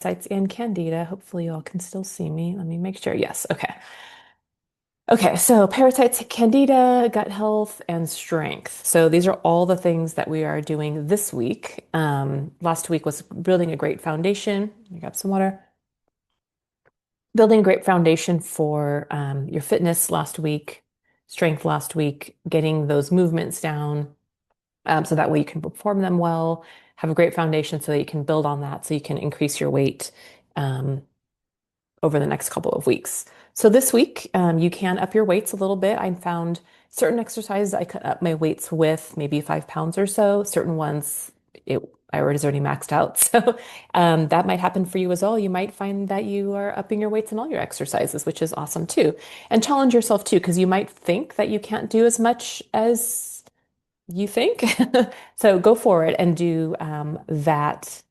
Parasites and Candida. Hopefully you all can still see me. Let me make sure. Yes. Okay. Okay. So parasites, Candida, gut health, and strength. So these are all the things that we are doing this week. Last week was building a great foundation. Let me grab some water. Building a great foundation for your fitness last week, strength last week, getting those movements down, so that way you can perform them well, have a great foundation so that you can build on that so you can increase your weight um, over the next couple of weeks. So this week, you can up your weights a little bit. I found certain exercises I could up my weights with maybe 5 pounds or so. Certain ones, I was already maxed out. So that might happen for you as well. You might find that you are upping your weights in all your exercises, which is awesome too. And challenge yourself too, because you might think that you can't do as much as you think. So go for it and do that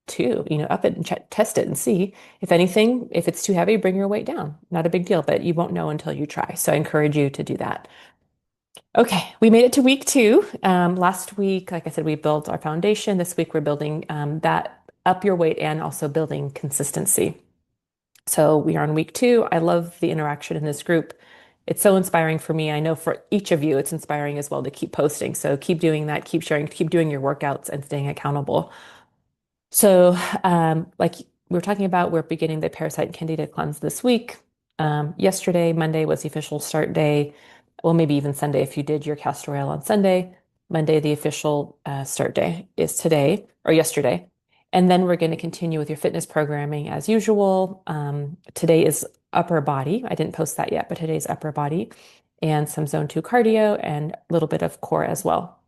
too. Up it and test it and see. If anything, if it's too heavy, bring your weight down. Not a big deal, but you won't know until you try. So I encourage you to do that. Okay, we made it to week two. Last week, like I said, we built our foundation. This week, we're building that up your weight and also building consistency. So we are on week two. I love the interaction in this group. It's so inspiring for me. I know for each of you, it's inspiring as well to keep posting. So keep doing that, keep sharing, keep doing your workouts and staying accountable. So, like we were talking about, we're beginning the Parasite and Candida cleanse this week. Yesterday, Monday was the official start day. Well, maybe even Sunday if you did your castor oil on Sunday. Monday, the official start day is today or yesterday. And then we're going to continue with your fitness programming as usual. Today is upper body. I didn't post that yet, but today's upper body and some zone two cardio and a little bit of core as well.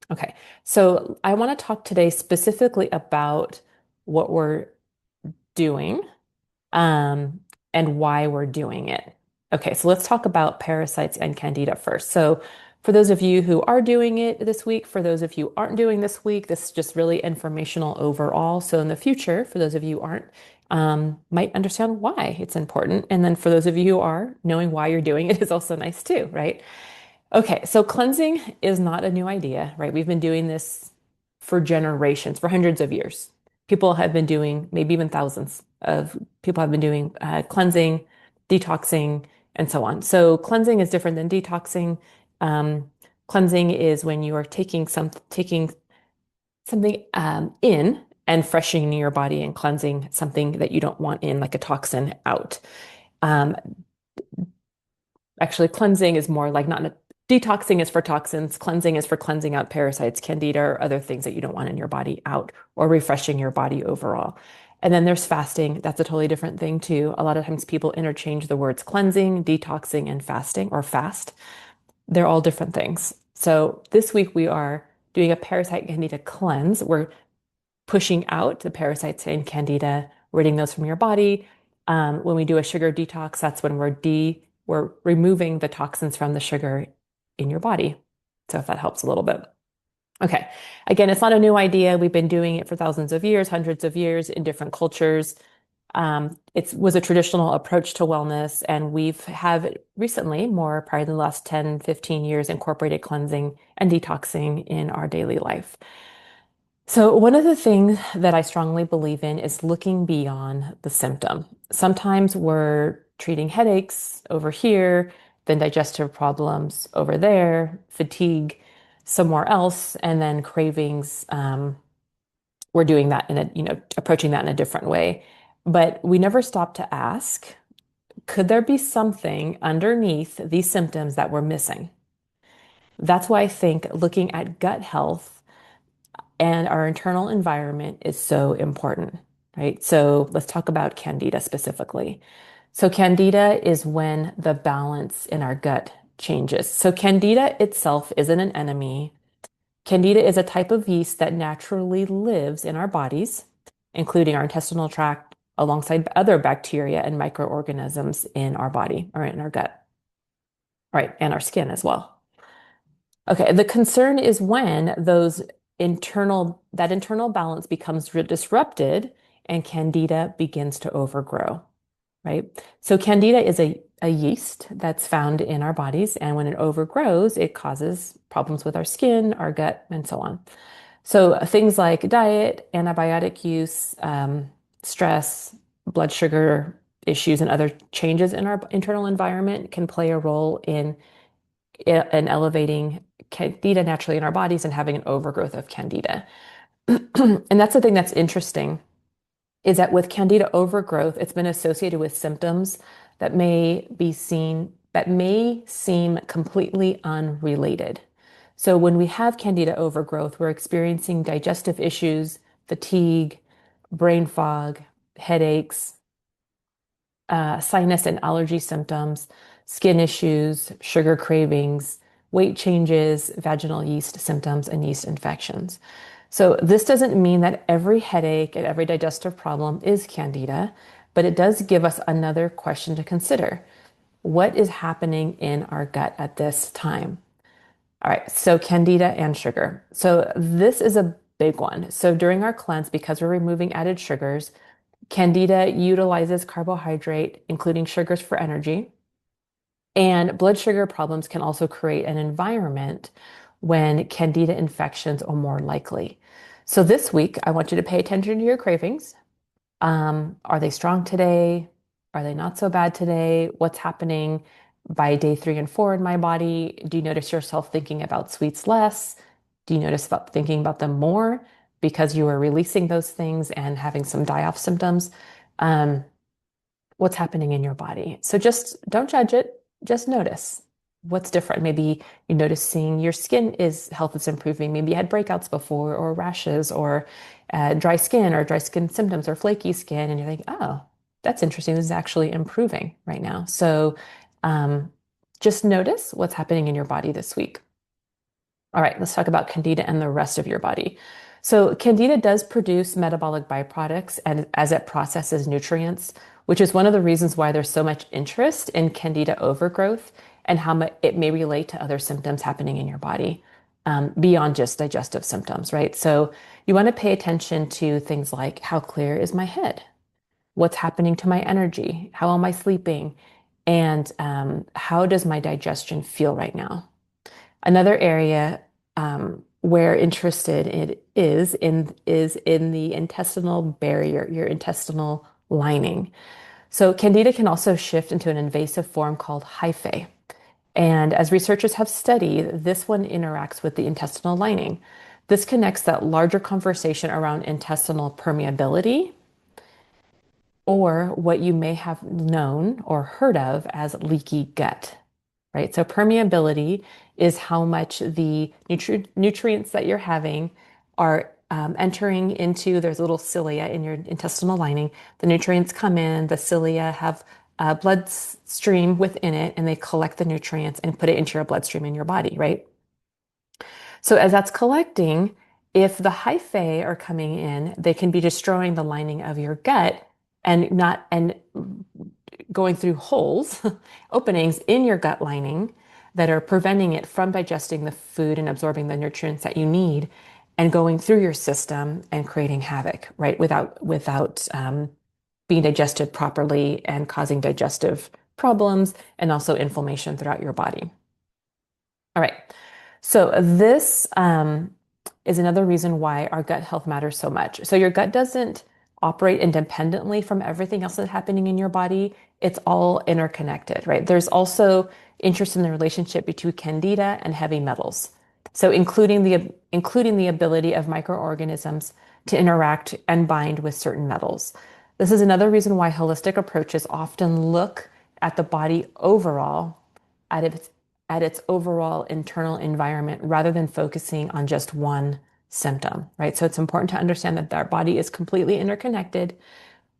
Okay, so I want to talk today specifically about what we're doing um, and why we're doing it. Okay, so let's talk about parasites and candida first. So for those of you who are doing it this week, for those of you who aren't doing this week, this is just really informational overall. So in the future, for those of you who aren't, might understand why it's important. And then for those of you who are, knowing why you're doing it is also nice too, right? Okay, so cleansing is not a new idea, right? We've been doing this for generations, for hundreds of years. People have been doing, maybe even thousands of people have been doing cleansing, detoxing, and so on. So cleansing is different than detoxing. Cleansing is when you are taking something in and freshening your body and cleansing something that you don't want in, like a toxin, out. Um, Actually, cleansing is more like not detoxing is for toxins, cleansing is for cleansing out parasites, candida, or other things that you don't want in your body out, or refreshing your body overall. And then there's fasting. That's a totally different thing too. A lot of times people interchange the words cleansing, detoxing, and fasting or fast. They're all different things. So this week we are doing a parasite candida cleanse. We're pushing out the parasites and candida, ridding those from your body. When we do a sugar detox, that's when we're removing the toxins from the sugar in your body. So if that helps a little bit. Okay. Again, it's not a new idea. We've been doing it for thousands of years, hundreds of years in different cultures. It was a traditional approach to wellness, and we've have recently, more probably in the last 10, 15 years, incorporated cleansing and detoxing in our daily life. So, one of the things that I strongly believe in is looking beyond the symptom. Sometimes we're treating headaches over here, then digestive problems over there, fatigue somewhere else, and then cravings. We're doing that approaching that in a different way. But we never stop to ask, could there be something underneath these symptoms that we're missing? That's why I think looking at gut health and our internal environment is so important, right? So let's talk about candida specifically. So candida is when the balance in our gut changes. So candida itself isn't an enemy. Candida is a type of yeast that naturally lives in our bodies, including our intestinal tract, alongside other bacteria and microorganisms in our body or in our gut, right? And our skin as well. Okay, the concern is when that internal balance becomes disrupted and candida begins to overgrow, right? So candida is a yeast that's found in our bodies, and when it overgrows, it causes problems with our skin, our gut, and so on. So things like diet, antibiotic use, stress, blood sugar issues, and other changes in our internal environment can play a role in elevating Candida naturally in our bodies and having an overgrowth of Candida. And that's the thing that's interesting is that with Candida overgrowth, it's been associated with symptoms that may seem completely unrelated. So when we have Candida overgrowth, we're experiencing digestive issues, fatigue, brain fog, headaches, sinus and allergy symptoms, skin issues, sugar cravings, weight changes, vaginal yeast symptoms, and yeast infections. So this doesn't mean that every headache and every digestive problem is Candida, but it does give us another question to consider. What is happening in our gut at this time? All right, so Candida and sugar. So this is a big one. So during our cleanse, because we're removing added sugars, Candida utilizes carbohydrate, including sugars for energy. And blood sugar problems can also create an environment when Candida infections are more likely. So this week, I want you to pay attention to your cravings. Are they strong today? Are they not so bad today? What's happening by day 3 and 4 in my body? Do you notice yourself thinking about sweets less? Do you notice about thinking about them more because you are releasing those things and having some die-off symptoms? Um, what's happening in your body? So just don't judge it. Just notice what's different. Maybe you're noticing your skin is health is improving. Maybe you had breakouts before, or rashes, or dry skin, or dry skin symptoms, or flaky skin, and you're like, oh, that's interesting. This is actually improving right now. So um, just notice what's happening in your body this week. All right, let's talk about Candida and the rest of your body. So Candida does produce metabolic byproducts and as it processes nutrients, which is one of the reasons why there's so much interest in Candida overgrowth and how it may relate to other symptoms happening in your body, beyond just digestive symptoms, right? So you want to pay attention to things like how clear is my head? What's happening to my energy? How am I sleeping? And how does my digestion feel right now? Another area where interested it is in the intestinal barrier, your intestinal lining. So Candida can also shift into an invasive form called hyphae. And as researchers have studied, this one interacts with the intestinal lining. This connects that larger conversation around intestinal permeability, or what you may have known or heard of as leaky gut, right? So permeability is how much the nutrients that you're having are entering into, there's a little cilia in your intestinal lining. The nutrients come in, the cilia have a bloodstream within it, and they collect the nutrients and put it into your bloodstream in your body, right? So as that's collecting, if the hyphae are coming in, they can be destroying the lining of your gut and going through holes, openings in your gut lining that are preventing it from digesting the food and absorbing the nutrients that you need and going through your system and creating havoc, right? Without being digested properly and causing digestive problems and also inflammation throughout your body. All right. So this is another reason why our gut health matters so much. So your gut doesn't operate independently from everything else that's happening in your body. It's all interconnected, right? There's also interest in the relationship between Candida and heavy metals. So including the ability of microorganisms to interact and bind with certain metals. This is another reason why holistic approaches often look at the body overall, at its overall internal environment rather than focusing on just one symptom, right? So it's important to understand that our body is completely interconnected.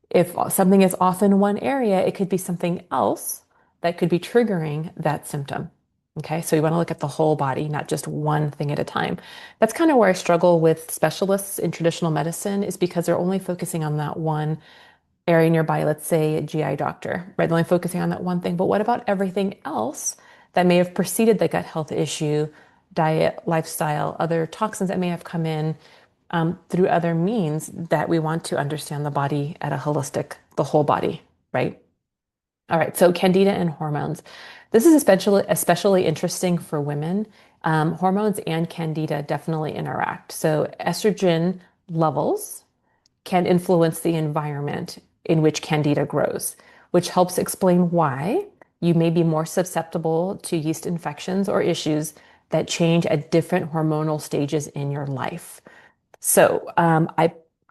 If something is off in one area, it could be something else that could be triggering that symptom. Okay, so you want to look at the whole body, not just one thing at a time. That's kind of where I struggle with specialists in traditional medicine, is because they're only focusing on that one area nearby, let's say a GI doctor, right? They're only focusing on that one thing. But what about everything else that may have preceded the gut health issue, diet, lifestyle, other toxins that may have come in through other means that we want to understand the body at a holistic, the whole body, right? All right, so Candida and hormones. This is especially interesting for women. Hormones and Candida definitely interact. So estrogen levels can influence the environment in which Candida grows, which helps explain why you may be more susceptible to yeast infections or issues that change at different hormonal stages in your life. So, I'm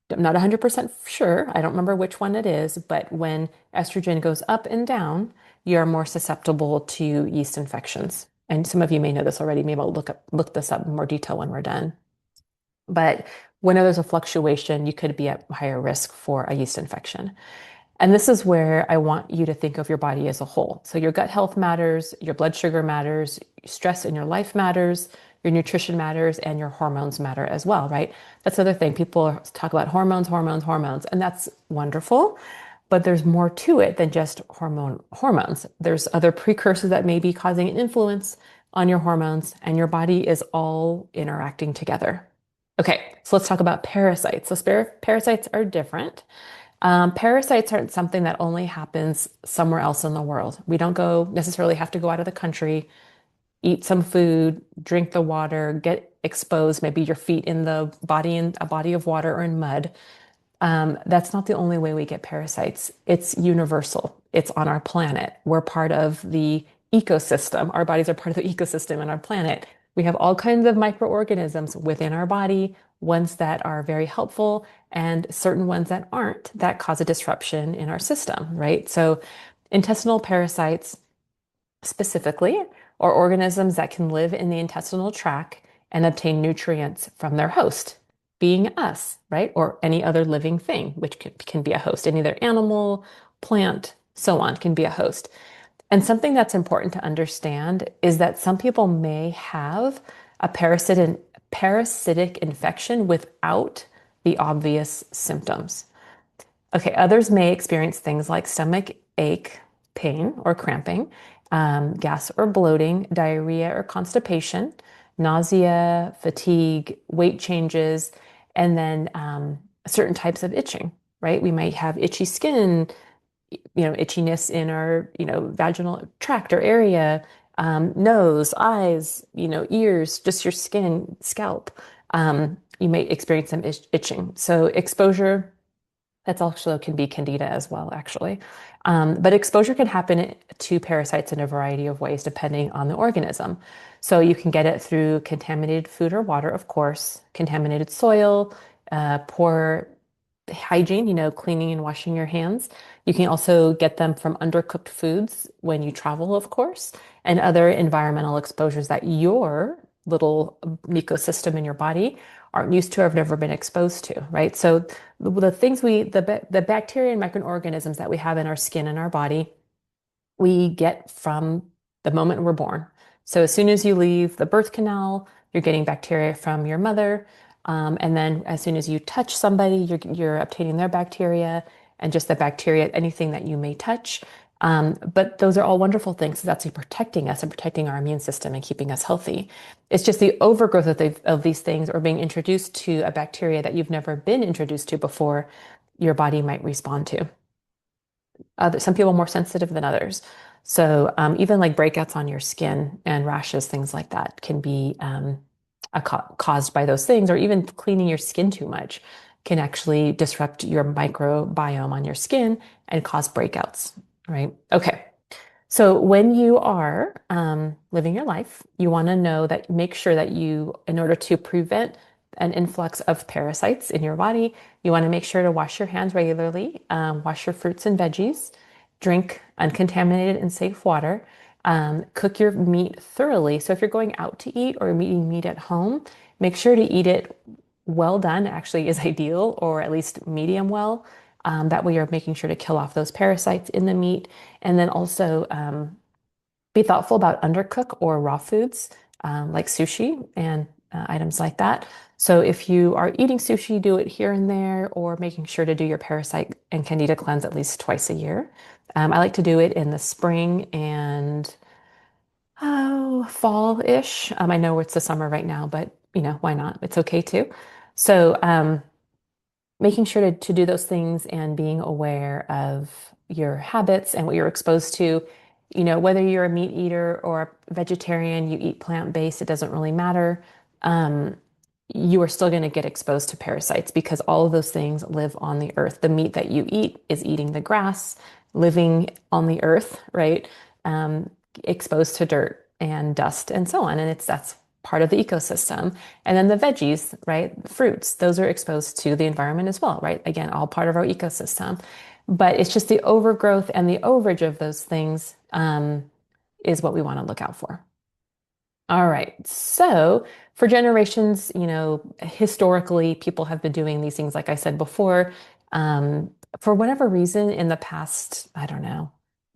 not 100% sure. I don't remember which one it is, but when estrogen goes up and down, you're more susceptible to yeast infections. And some of you may know this already. Maybe I'll look this up in more detail when we're done. But whenever there's a fluctuation, you could be at higher risk for a yeast infection. And this is where I want you to think of your body as a whole. So your gut health matters, your blood sugar matters, stress in your life matters, your nutrition matters, and your hormones matter as well, right? That's the other thing. People talk about hormones, hormones, hormones, and that's wonderful. But there's more to it than just hormones. There's other precursors that may be causing an influence on your hormones, and your body is all interacting together. Okay, so let's talk about parasites. So parasites are different. Parasites aren't something that only happens somewhere else in the world. We don't go necessarily have to go out of the country, eat some food, drink the water, get exposed, maybe your feet in the body in a body of water or in mud. That's not the only way we get parasites. It's universal. It's on our planet. We're part of the ecosystem. Our bodies are part of the ecosystem in our planet. We have all kinds of microorganisms within our body, ones that are very helpful and certain ones that aren't, that cause a disruption in our system, right? So intestinal parasites specifically are organisms that can live in the intestinal tract and obtain nutrients from their host, being us, right? Or any other living thing, which can be a host. Any other animal, plant, so on can be a host. And something that's important to understand is that some people may have a parasitic infection without the obvious symptoms. Okay, others may experience things like stomach ache, pain, or cramping, gas or bloating, diarrhea or constipation, nausea, fatigue, weight changes, and then certain types of itching, right? We might have itchy skin, itchiness in our, vaginal tract or area, nose, eyes, ears, just your skin, scalp. You may experience some itching. So exposure, that's also can be Candida as well, actually. But exposure can happen to parasites in a variety of ways, depending on the organism. So you can get it through contaminated food or water, of course, contaminated soil, poor hygiene, cleaning and washing your hands. You can also get them from undercooked foods when you travel, of course, and other environmental exposures that your little ecosystem in your body aren't used to or have never been exposed to, right? So the bacteria and microorganisms that we have in our skin and our body, we get from the moment we're born. So as soon as you leave the birth canal, you're getting bacteria from your mother. And then as soon as you touch somebody, you're obtaining their bacteria and just the bacteria, anything that you may touch. But those are all wonderful things. So that's protecting us and protecting our immune system and keeping us healthy. It's just the overgrowth of these things or being introduced to a bacteria that you've never been introduced to before, your body might respond to. Some people are more sensitive than others. So even like breakouts on your skin and rashes, things like that can be caused by those things, or even cleaning your skin too much can actually disrupt your microbiome on your skin and cause breakouts, right? Okay. So when you are living your life, you want to know that make sure that in order to prevent an influx of parasites in your body, you want to make sure to wash your hands regularly, wash your fruits and veggies, drink uncontaminated and safe water, cook your meat thoroughly. So if you're going out to eat or eating meat at home, make sure to eat it well done, actually is ideal, or at least medium well. That way you're making sure to kill off those parasites in the meat. And then also be thoughtful about undercook or raw foods like sushi and items like that. So if you are eating sushi, do it here and there, or making sure to do your parasite and candida cleanse at least twice a year. I like to do it in the spring and fall-ish. I know it's the summer right now, but why not? It's okay too. So making sure to do those things and being aware of your habits and what you're exposed to. Whether you're a meat eater or a vegetarian, you eat plant-based, it doesn't really matter. you are still going to get exposed to parasites because all of those things live on the earth. The meat that you eat is eating the grass, living on the earth, right? Um, Exposed to dirt and dust and so on. And that's part of the ecosystem. And then the veggies, right? Fruits, those are exposed to the environment as well, right? Again, all part of our ecosystem. But it's just the overgrowth and the overage of those things is what we want to look out for. All right. So for generations, historically, people have been doing these things, like I said before. For whatever reason, in the past, I don't know,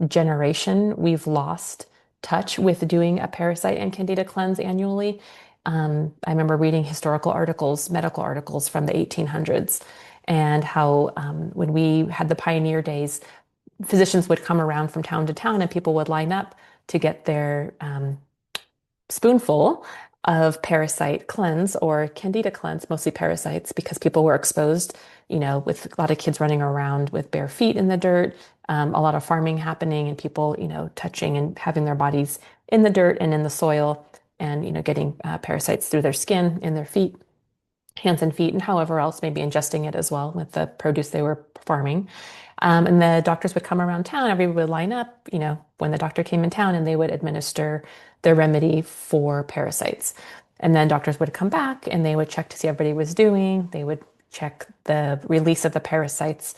generation, we've lost touch with doing a parasite and candida cleanse annually. I remember reading historical articles, medical articles from the 1800s, and how when we had the pioneer days, physicians would come around from town to town and people would line up to get their spoonful of parasite cleanse or candida cleanse, mostly parasites, because people were exposed, with a lot of kids running around with bare feet in the dirt, a lot of farming happening, and people, touching and having their bodies in the dirt and in the soil, and getting parasites through their skin, in their feet, hands and feet, and however else, maybe ingesting it as well with the produce they were farming. And the doctors would come around town, everybody would line up, when the doctor came in town, and they would administer their remedy for parasites. And then doctors would come back and they would check to see how everybody was doing. They would check the release of the parasites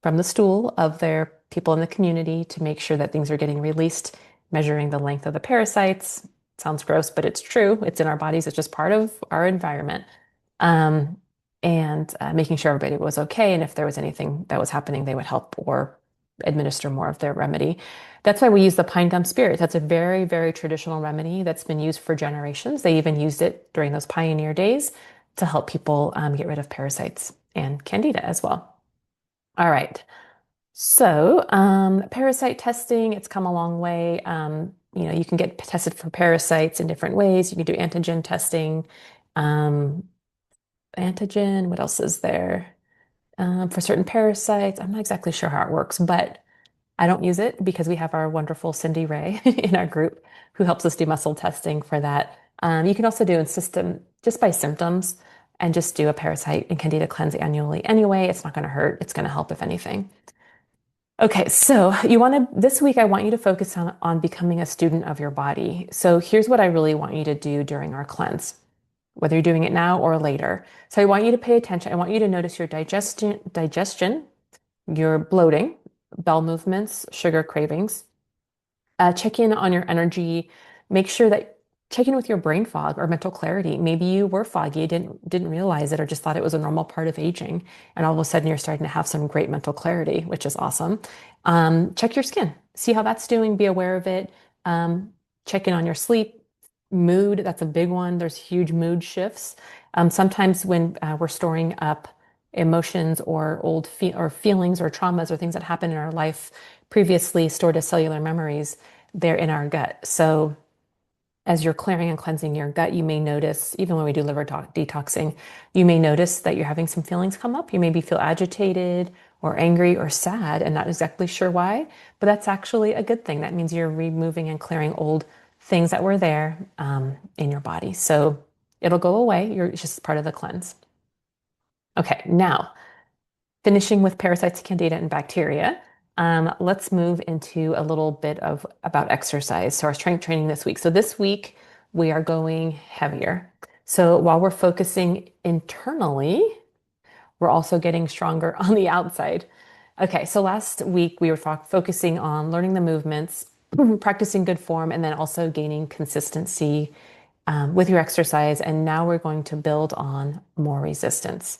from the stool of their people in the community to make sure that things are getting released, measuring the length of the parasites. Sounds gross, but it's true. It's in our bodies. It's just part of our environment. Um, and making sure everybody was okay. And if there was anything that was happening, they would help or administer more of their remedy. That's why we use the pine gum spirit. That's a very, very traditional remedy that's been used for generations. They even used it during those pioneer days to help people get rid of parasites and candida as well. All right. So, parasite testing, it's come a long way. You can get tested for parasites in different ways. You can do antigen testing. Um, what else is there? For certain parasites, I'm not exactly sure how it works, but I don't use it because we have our wonderful Cindy Ray in our group who helps us do muscle testing for that. You can also do in system just by symptoms and just do a parasite and candida cleanse annually. Anyway, it's not going to hurt. It's going to help if anything. Okay, so this week, I want you to focus on becoming a student of your body. So here's what I really want you to do during our cleanse, whether you're doing it now or later. So I want you to pay attention. I want you to notice your digestion, your bloating, bowel movements, sugar cravings. Check in on your energy. Make sure that check in with your brain fog or mental clarity. Maybe you were foggy, didn't realize it, or just thought it was a normal part of aging, and all of a sudden you're starting to have some great mental clarity, which is awesome. Check your skin. See how that's doing. Be aware of it. Um, Check in on your sleep. Mood, that's a big one. There's huge mood shifts. Sometimes when we're storing up emotions or or feelings or traumas or things that happened in our life previously stored as cellular memories, they're in our gut. So as you're clearing and cleansing your gut, you may notice, even when we do liver detoxing, you may notice that you're having some feelings come up. You maybe feel agitated or angry or sad and not exactly sure why, but that's actually a good thing. That means you're removing and clearing old things that were there in your body. So it'll go away. It's just part of the cleanse. Okay, now finishing with parasites, candida, and bacteria, let's move into a little bit of about exercise. So our strength training this week. So this week we are going heavier. So while we're focusing internally, we're also getting stronger on the outside. Okay, so last week we were focusing on learning the movements, practicing good form, and then also gaining consistency with your exercise. And now we're going to build on more resistance.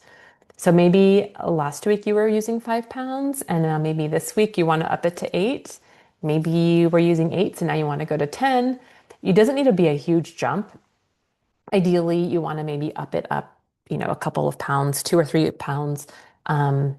So maybe last week you were using 5 pounds, and now maybe this week you want to up it to 8. Maybe you were using 8, so now you want to go to 10. It doesn't need to be a huge jump. Ideally, you want to maybe up it up, a couple of pounds, 2 or 3 pounds, um,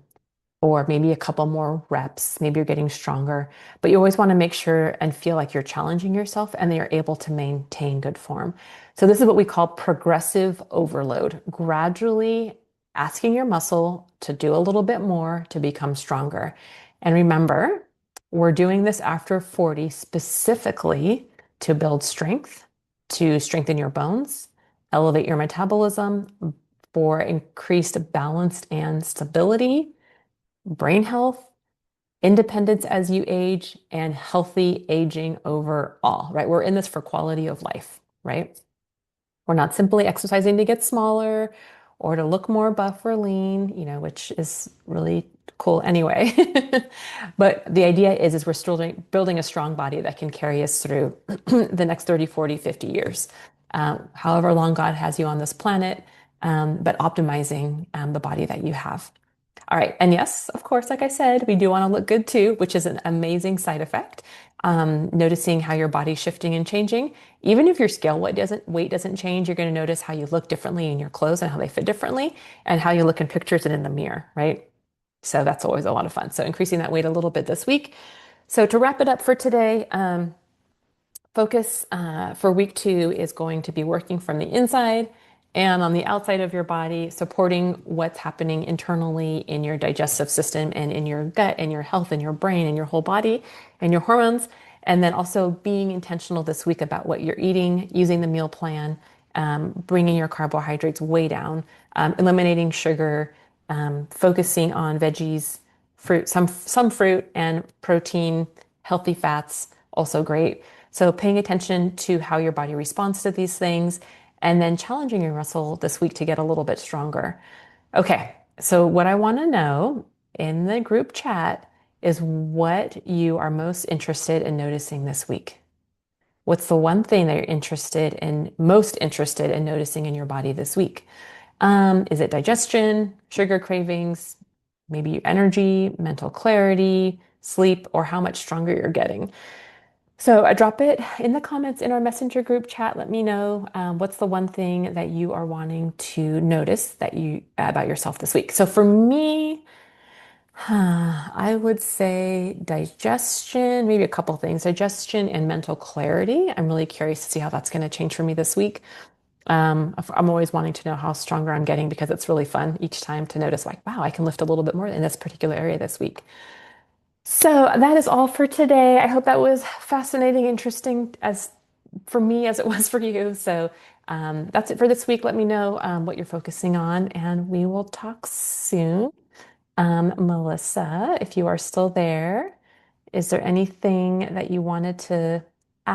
or maybe a couple more reps. Maybe you're getting stronger, but you always want to make sure and feel like you're challenging yourself and that you're able to maintain good form. So this is what we call progressive overload, gradually asking your muscle to do a little bit more to become stronger. And remember, we're doing this after 40 specifically to build strength, to strengthen your bones, elevate your metabolism for increased balance and stability, brain health, independence as you age, and healthy aging overall, right? We're in this for quality of life, right? We're not simply exercising to get smaller or to look more buff or lean, which is really cool anyway. But the idea is we're still building a strong body that can carry us through the next 30, 40, 50 years, however long God has you on this planet, but optimizing the body that you have. All right. And yes, of course, like I said, we do want to look good too, which is an amazing side effect. Noticing how your body's shifting and changing. Even if your scale weight doesn't change, you're going to notice how you look differently in your clothes and how they fit differently and how you look in pictures and in the mirror, right? So that's always a lot of fun. So increasing that weight a little bit this week. So to wrap it up for today, focus for week 2 is going to be working from the inside and on the outside of your body, supporting what's happening internally in your digestive system and in your gut and your health and your brain and your whole body and your hormones. And then also being intentional this week about what you're eating, using the meal plan, bringing your carbohydrates way down, eliminating sugar, focusing on veggies, fruit, some fruit and protein, healthy fats, also great. So paying attention to how your body responds to these things and then challenging your muscle this week to get a little bit stronger. Okay, so what I want to know in the group chat is what you are most interested in noticing this week. What's the one thing that you're most interested in noticing in your body this week? Is it digestion, sugar cravings, maybe energy, mental clarity, sleep, or how much stronger you're getting? So drop it in the comments in our messenger group chat. Let me know what's the one thing that you are wanting to notice that you about yourself this week. So for me, I would say digestion, maybe a couple things, digestion and mental clarity. I'm really curious to see how that's going to change for me this week. I'm always wanting to know how stronger I'm getting because it's really fun each time to notice like, wow, I can lift a little bit more in this particular area this week. So that is all for today. I hope that was fascinating, interesting as for me as it was for you. So that's it for this week. Let me know what you're focusing on, and we will talk soon. Melissa, if you are still there, is there anything that you wanted to